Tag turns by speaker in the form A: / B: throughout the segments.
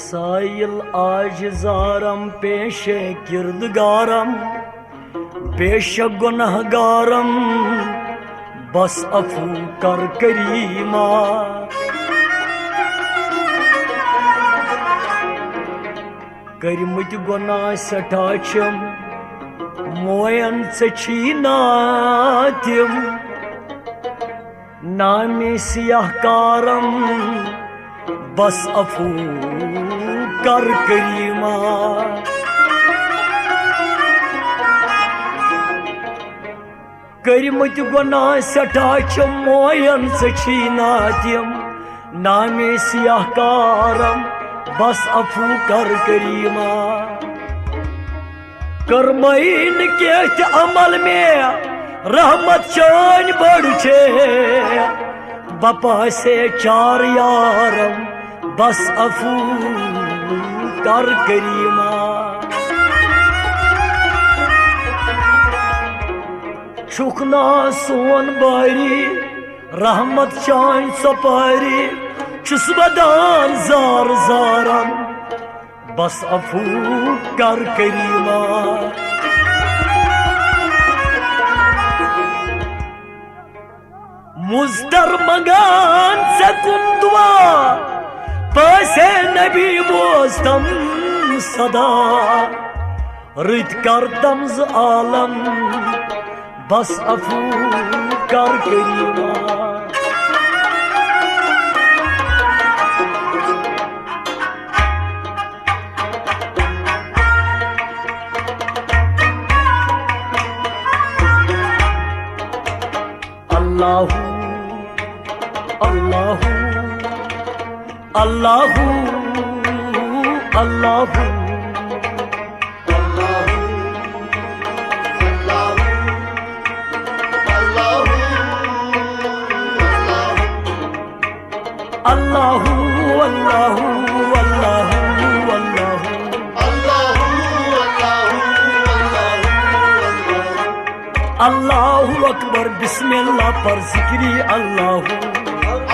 A: साइल आजिज़ारम पेश किरदगारम बेशक गुनहगारम बस अफू कर करीमा। करमुत गुनाह सठाचम मोयन सचीना तिम नामे सियाहकारम बस अफू कर करीमा। करमुत गुनाह सठाचम मोयन सचीना तिम नामे सियाहकारम बस अफू कर करीमा। करमैन के अमल में रहमत शान बढ़ छे बपा से चार यारम बस अफू कर करीमा। शुकना सोन बारी रहमत शान सपारी चुस्बदान जार जारम बस अफू कर करीमा। मुस्तर मगान से कुंदवा पैसे नबी बोस्तम सदा रित कर तमज आलम बस अफू कर करीमा। अल्लाहू अल्लाहू अल्लाहू अल्लाहू अल्लाहू अल्लाहू अल्लाहू अकबर बिस्मिल्लाह पर जिक्री अल्लाहू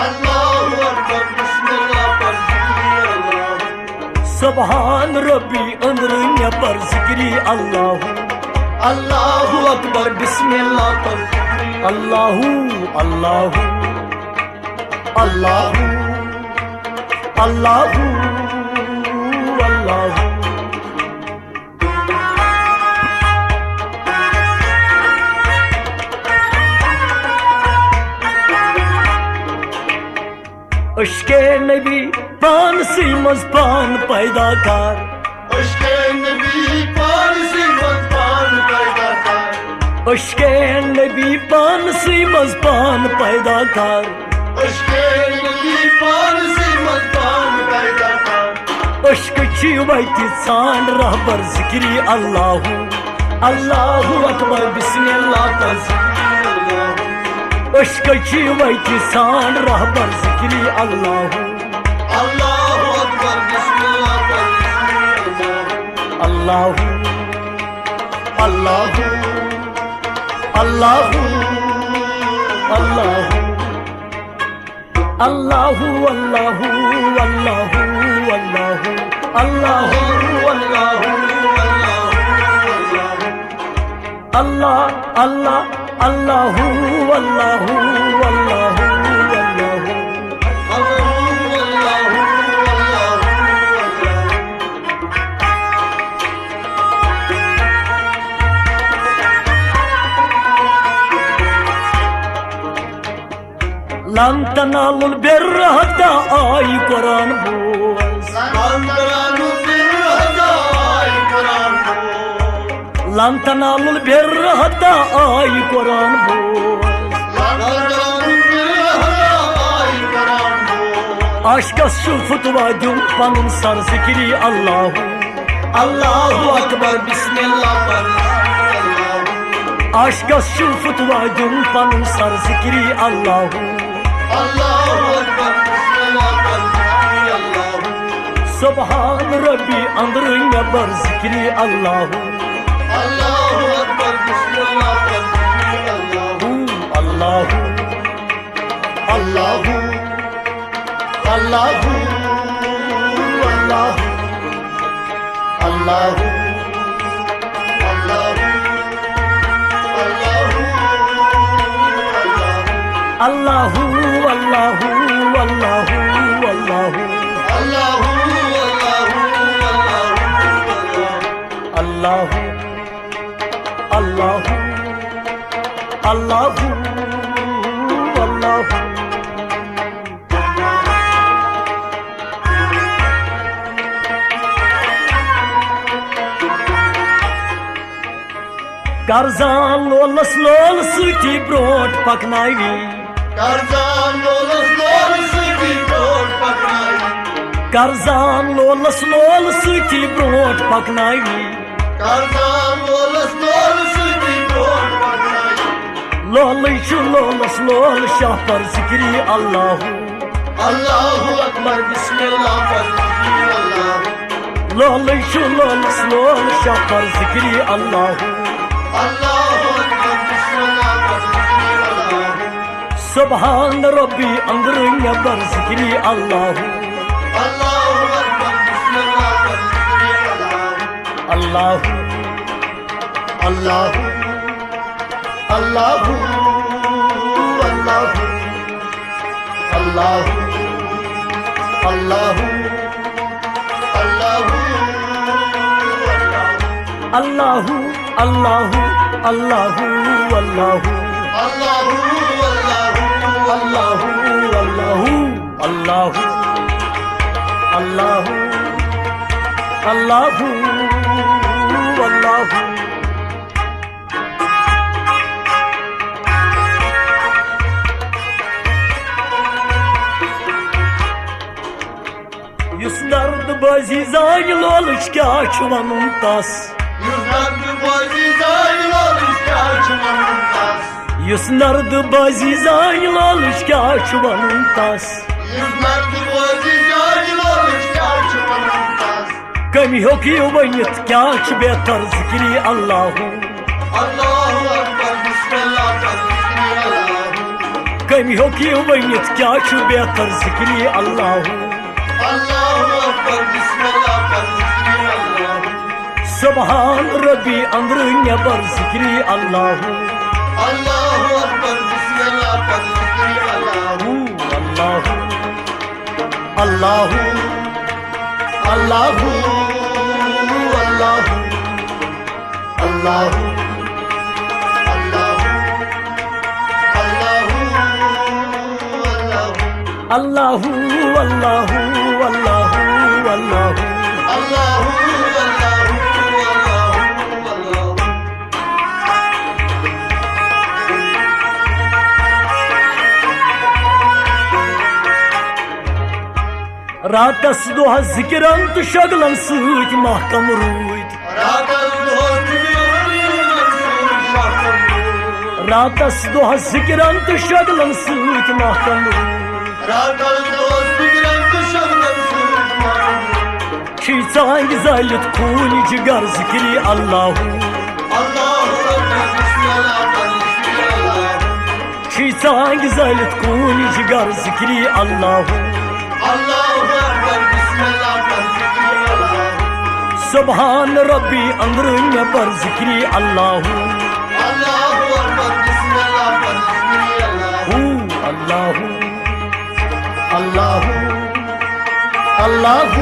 B: अल्लाहू अकबर बिस्मिल्लाह पर जिक्री अल्लाहू
A: सुभान रब्बी अंदर पर जिक्री अल्लाहू
B: अल्लाहू अकबर बिस्मिल्लाह पर जिक्री
A: अल्लाहू अल्लाहू अल्लाहू अल्लाहू अल्लाहू उश्के नबी पान सी मज़पान पैदा कर
B: उश्के नबी पान सी मज़पान पैदा कर
A: उश्के नबी पान सी मज़पान पैदा कर
B: उश्के नबी पान सी मज़पान पैदा कर
A: उश्क चीवती सान रहबर जिक्री अल्लाहू अल्लाहू अकबर बिस्मिल्लाह पर उश्क चीवती सान रहबर जिक्री अल्लाहू
B: अल्लाहू अकबर बिस्मिल्लाह पर
A: अल्लाहू अल्लाहू अल्लाहू अल्लाहू अल्लाहू अल्लाहू अल्लाहू अल्लाहू अल्लाहू अल्लाहू अल्लाह अल्लाह अल्लाहू अल्लाहू अल्लाहू लन तनालुल बिर्र हत्ता आई कुरान बोल लन तनालुल बिर्र हत्ता आई कुरान बोल आशकस फुतवा दुम पनुन सर जिक्री अल्लाहू अल्लाहू अकबर बिस्मिल्लाह पर आशकस फुतवा दुम पनुन सर जिक्री अल्लाहू
B: अल्लाहू अकबर बिस्मिल्लाह पर अल्लाहू
A: सुभान रब्बी अंदर बर जिक्री अल्लाहू
B: अल्लाहू अकबर बिस्मिल्लाह पर अल्लाहू
A: अल्लाहू अल्लाहू अल्लाहू
B: अल्लाह
A: अल्लाहु अल्लाहु अल्लाहु अल्लाहु अल्लाहु अल्लाहु अल्लाहु अल्लाहु Karzan lolas lol suti brot paknavi
B: Karzan lolas lol suti brot paknavi
A: Karzan lolas lol suti brot paknavi
B: Karzan lolas lol suti brot paknavi
A: Lolichu lolas lol shahpar zikri Allahu
B: Allahu Akbar Bismillah Allah
A: Lolichu lolas lol shahpar zikri Allahu
B: Allahu Akbar Bismillah Allah
A: Subhan Rabbi andırın bar zikri Allahu
B: Allahu Akbar Bismillah Allah
A: Allahu
B: Allahu Allahu Allahu Allahu Allahu
A: Allahu Allahu Allahu Allahu
B: Allahu
A: Allahu Allahu Allahu Allahu Allahu Allahu Yusnardı bazizay lolışka çuvanın tas
B: Yüzlerdi bazizay loluşka çuvanın tas
A: Yusnardı bazizay lolışka çuvanın tas
B: Yüzlerdi bazizay loluşka çuvanın tas
A: Kami hoki ubayit kya betar zikri Allahu
B: Allahu Akbar Bismillah Allah
A: Kami hoki ubayit kya betar zikri Allahu
B: Allahu Akbar Bismillah Allah
A: Subhan Rabbi andırın bar zikri Allahu
B: Allahu Akbar Bismillah
A: Allahu Allahu
B: Allahu
A: Allahu Allahu Allahu Allahu Ratas duha zikran tu şaglan süt mahkam ruyd Ratas duha zikran tu şaglan süt mahkam ruyd Çiğsan güzellik kuni cigar zikri Allahu Çiğsan güzellik kuni cigar zikri Allahu Subhan Rabbi andırın bar zikri Allahu Allahu Allahu Allahu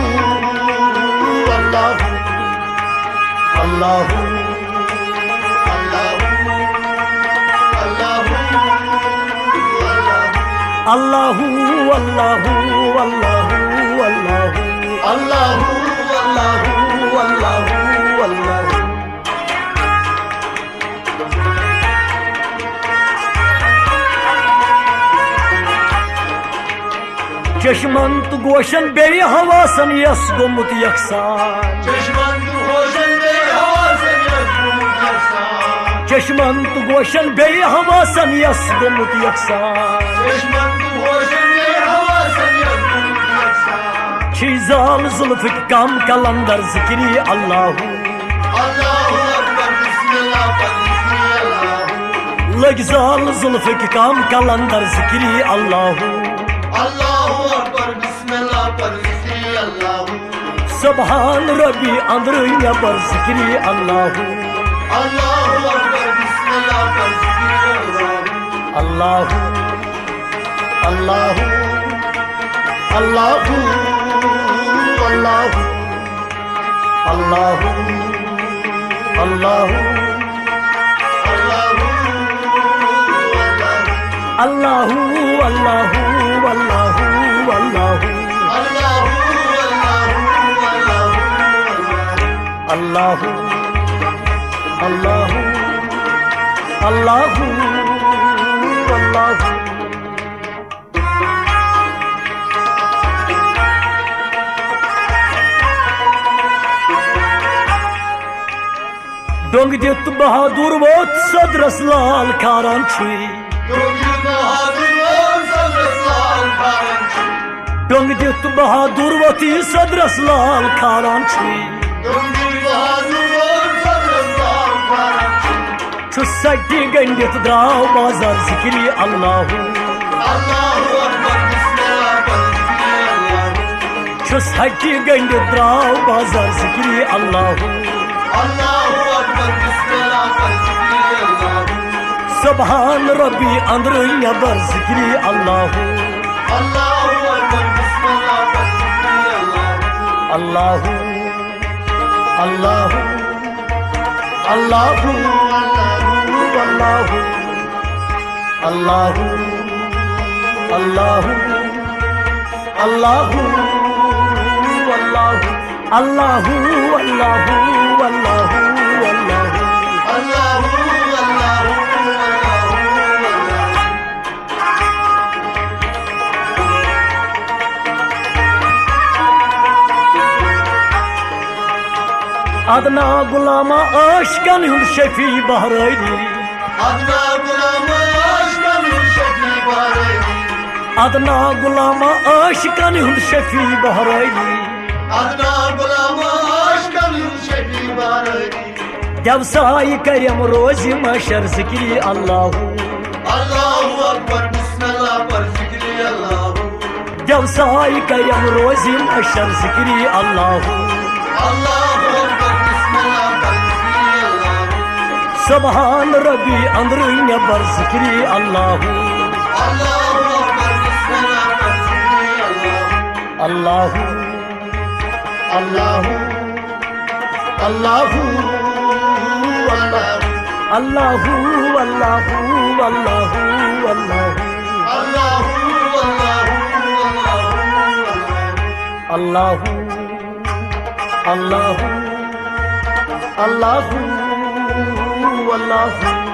A: Allahu Allahu Allahu Allahu Allahu Çeşman tu goşan bey havasan yas gomut yaksan Çeşman tu goşan bey havasan yas gomut yaksan Çizal zülfük kam kalandar zikri Allahu Lagzal zülfük kam kalandar zikri Allahu
B: Allahu Akbar Bismillah Allah
A: Subhan Rabbi अंदर नबर जिक्री अल्लाह
B: Allahu Akbar Bismillah par zikri
A: अल्लाह अल्लाह अल्लाह अल्लाह अल्लाह अल्लाह
B: Allahu
A: अल्लाह अल्लाह अल्लाह अल्लाह अल्लाह अल्लाह अल्लाह Dong दित बहादुर वोत सदरस लाल खारान छी Dong दित बहादुर वती सदरस लाल खारान छी सटी गंडित द्राव बाजार जिक्री अल्लाह सटी गंडित द्राव बाजार जिक्री अल्लाह सुभान रबी अंदर नबर जिक्री अल्लाह अल्लाह अल्लाह अल्लाह अल्लाह अल्लाह अल्लाह अल्लाह अल्लाह अल्लाह अल्लाह अल्लाह अदना गुलामा आशकन हुंद Shafi Bahraini
B: Adna gulama aşkın şefi barayni
A: अदना गुलामा आशकन हुंद Shafi Bahraini
B: Adna gulama aşkın şefi barayni
A: Devsai kerem rozi maşer zikri Allahu
B: Allahu Akbar Bismillah par zikri Allahu
A: Devsai kerem rozi maşer zikri Allahu
B: Allahu Akbar Bismillah par zikri Allahu
A: Subhan Rabbi अंदर नबर जिक्री अल्लाह
B: Allahu Akbar Bismillah par zikri Allahu
A: अल्लाह अल्लाह अल्लाह अल्लाह अल्लाह अल्लाह अल्लाह अल्लाह अल्लाह अल्लाह अल्लाह